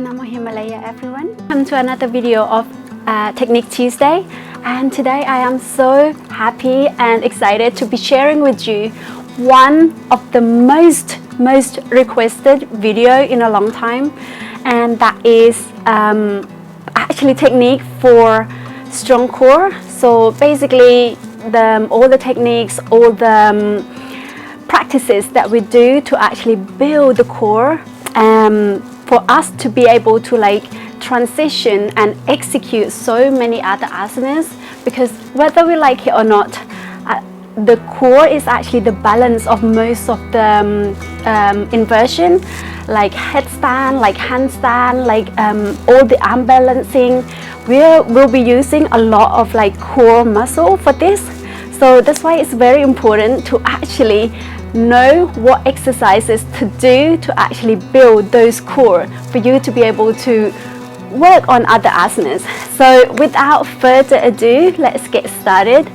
Namo Himalaya, everyone. Welcome to another video of Technique Tuesday, and today I am so happy and excited to be sharing with you one of the most requested video in a long time, and that is actually technique for strong core. So basically all the techniques, all the practices that we do to actually build the core for us to be able to transition and execute so many other asanas, because whether we like it or not, the core is actually the balance of most of the inversion, like headstand, like handstand, all the arm balancing. We'll be using a lot of core muscle for this. So that's why it's very important to actually know what exercises to do to actually build those core for you to be able to work on other asanas. So without further ado, let's get started.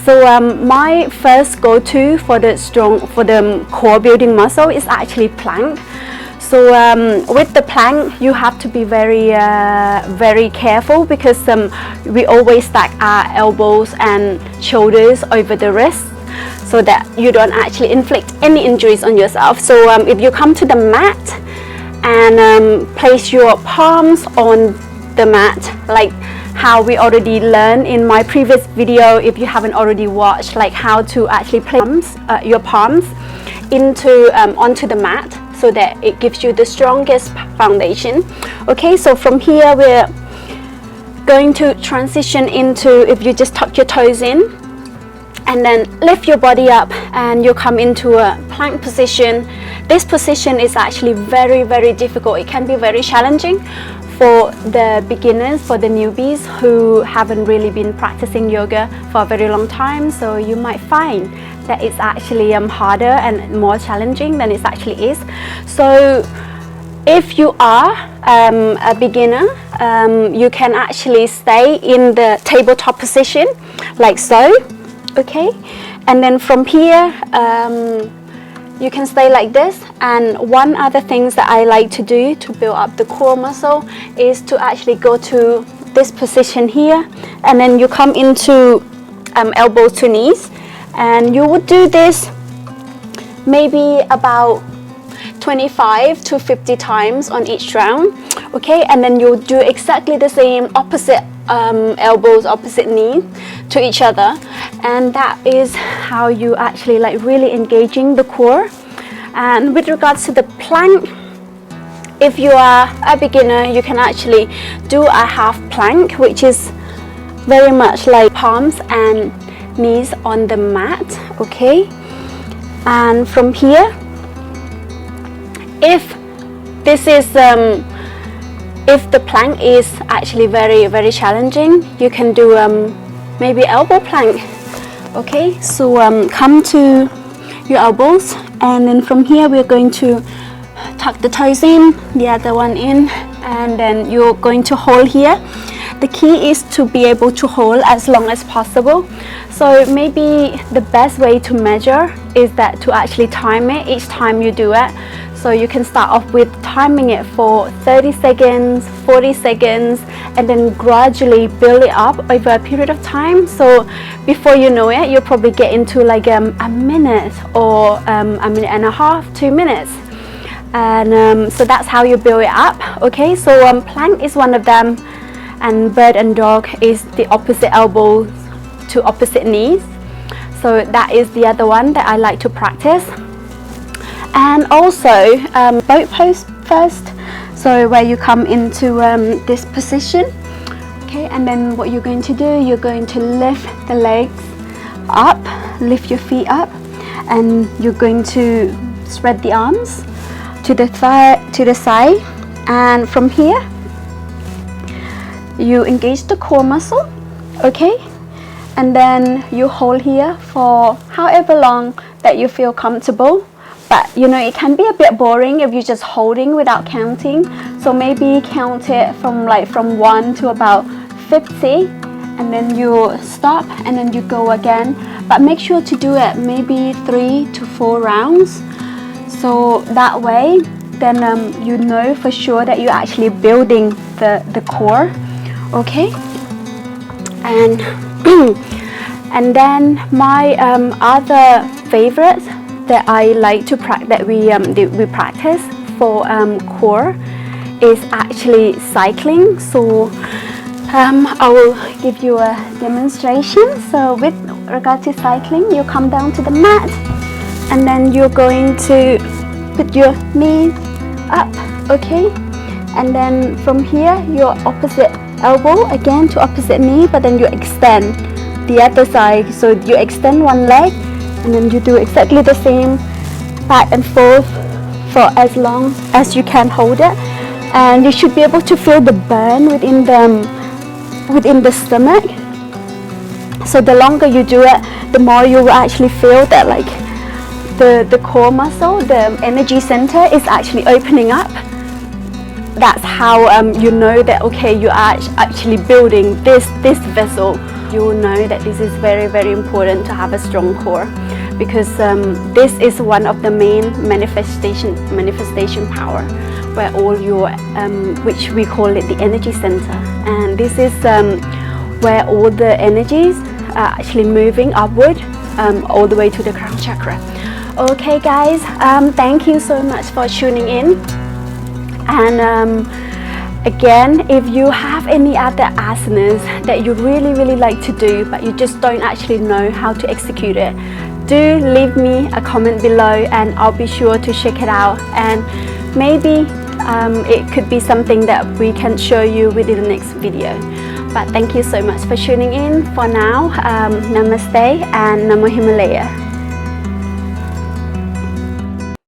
So my first go-to for the core building muscle is actually plank. So with the plank, you have to be very careful, because we always stack our elbows and shoulders over the wrists, so that you don't actually inflict any injuries on yourself. So if you come to the mat and place your palms on the mat, like how we already learned in my previous video, if you haven't already watched, how to actually place your palms onto the mat, so that it gives you the strongest foundation. Okay, so from here we're going to transition into, if you just tuck your toes in and then lift your body up and you come into a plank position. This position is actually very difficult. It can be very challenging for the beginners, for the newbies who haven't really been practicing yoga for a very long time. So you might find that it's actually harder and more challenging than it actually is. So if you are a beginner, you can actually stay in the tabletop position like so. Okay, and then from here you can stay like this. And one other thing that I like to do to build up the core muscle is to actually go to this position here, and then you come into elbows to knees, and you would do this maybe about 25 to 50 times on each round. Okay, and then you'll do exactly the same, opposite elbows, opposite knee to each other, and that is how you actually really engaging the core. And with regards to the plank, if you are a beginner, you can actually do a half plank, which is very much like palms and knees on the mat. Okay, and from here, if this is if the plank is actually very challenging, you can do maybe elbow plank. Okay, so come to your elbows, and then from here we're going to tuck the toes in, the other one in, and then you're going to hold here. The key is to be able to hold as long as possible. So maybe the best way to measure is that to actually time it each time you do it. So you can start off with timing it for 30 seconds, 40 seconds, and then gradually build it up over a period of time. So before you know it, you'll probably get into a minute or a minute and a half, 2 minutes. And so that's how you build it up. Okay, so plank is one of them, and bird and dog is the opposite elbows to opposite knees. So that is the other one that I like to practice. And also boat pose first, so where you come into this position. Okay, and then what you're going to do, you're going to lift the legs up, lift your feet up, and you're going to spread the arms to the side, and from here you engage the core muscle. Okay, and then you hold here for however long that you feel comfortable. But you know, it can be a bit boring if you're just holding without counting. So maybe count it from 1 to about 50, and then you stop and then you go again. But make sure to do it maybe 3 to 4 rounds. So that way then you know for sure that you're actually building the core. Okay, and and then my other favorites that I like to that we practice for core is actually cycling. So I will give you a demonstration. So with regard to cycling, you come down to the mat and then you're going to put your knees up, okay? And then from here, your opposite elbow again to opposite knee, but then you extend the other side. So you extend one leg and then you do exactly the same back and forth for as long as you can hold it. And you should be able to feel the burn within the stomach. So the longer you do it, the more you will actually feel that like the core muscle, the energy center is actually opening up. That's how you know that okay, you are actually building this vessel. You will know that this is very, very important to have a strong core, because this is one of the main manifestation power, where all your which we call it the energy center, and this is where all the energies are actually moving upward all the way to the crown chakra. Okay guys, thank you so much for tuning in. And again, if you have any other asanas that you really like to do but you just don't actually know how to execute it, do leave me a comment below and I'll be sure to check it out, and maybe it could be something that we can show you within the next video. But thank you so much for tuning in. For now, namaste and Namo Himalaya.